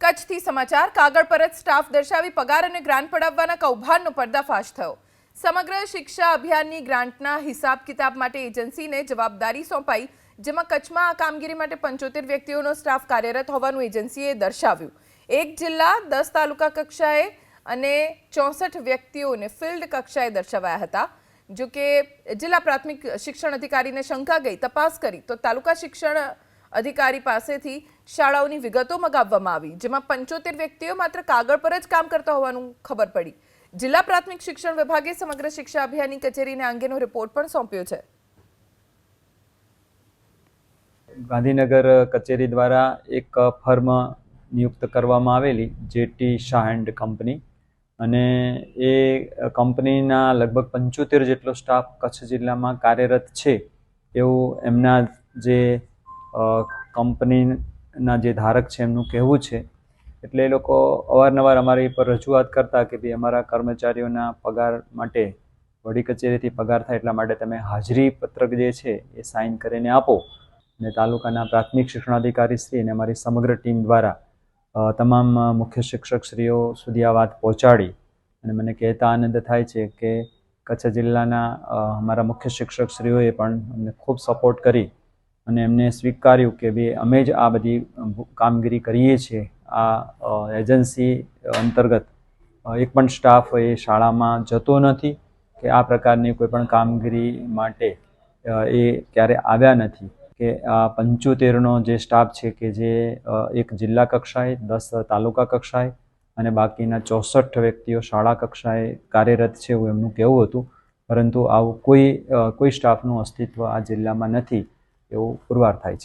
કચ્છથી સમાચાર કાગળ પર જ સ્ટાફ દર્શાવી પગાર અને ગ્રાન્ટ પડાવવાના કૌભાંડનો પર્દાફાશ થયો। સમગ્ર શિક્ષા અભિયાનની ગ્રાન્ટના હિસાબ કિતાબ માટે એજન્સીને જવાબદારી સોંપાઈ, જેમાં કચ્છમાં આ કામગીરી માટે 75 વ્યક્તિઓનો સ્ટાફ કાર્યરત હોવાનું એજન્સીએ દર્શાવ્યું। એક જિલ્લા 10 તાલુકા કક્ષાએ અને 64 વ્યક્તિઓને ફિલ્ડ કક્ષાએ દર્શાવાયા હતા। જો કે જિલ્લા પ્રાથમિક શિક્ષણ અધિકારીને શંકા ગઈ, તપાસ કરી તો તાલુકા શિક્ષણ अधिकारी पासेथी शाळाओनी विगतो मंगाववामां आवी, जेमां 75 व्यक्तिओ मात्र कागळ पर ज काम करता होवानुं खबर पड़ी। जिल्ला प्राथमिक शिक्षण विभागे समग्र शिक्षा अभियाननी कचेरीने आ अंगेनो रिपोर्ट पण सोंप्यो छे। गांधीनगर कचेरी द्वारा एक फर्म नियुक्त करवामां आवेली जेटी शाह एंड कंपनी अने ए कंपनीना लगभग 75 जेटलो स्टाफ कच्छ जिल्लामां कार्यरत छे एवुं एमना जे कंपनीना जे धारक है एमनुं कहेवुं छे। एटले ए लोको अवारनवार अमारी पर रजूआत करता कि भाई अमारा कर्मचारीओना पगार माटे वडी कचेरीथी पगार थाय एटला माटे तमे हाजरी पत्रक जे छे ए साइन करीने आपो। ने तालुकाना प्राथमिक शिक्षणाधिकारी श्री अने अमारी समग्र टीम द्वारा तमाम मुख्य शिक्षकश्रीओ सुधी आ वात पहोंचाडी अने मने कहेता आनंद थाय छे के कच्छ जिल्लाना अमारा मुख्य शिक्षकश्रीओए पण अમને खूब सपोर्ट करी અને એમને સ્વીકાર્યું કે ભાઈ અમે જ આ બધી કામગીરી કરીએ છીએ। આ એજન્સી અંતર્ગત એક પણ સ્ટાફ એ શાળામાં જતો નથી કે આ પ્રકારની કોઈ પણ કામગીરી માટે એ ક્યારે આવ્યા નથી કે આ 75નો જે સ્ટાફ છે કે જે એક જિલ્લા કક્ષાએ 10 તાલુકા કક્ષાએ અને બાકીના 64 વ્યક્તિઓ શાળા કક્ષાએ કાર્યરત છે એવું એમનું કહેવું હતું, પરંતુ આવું કોઈ સ્ટાફનું અસ્તિત્વ આ જિલ્લામાં નથી એવું પુરવાર થાય છે।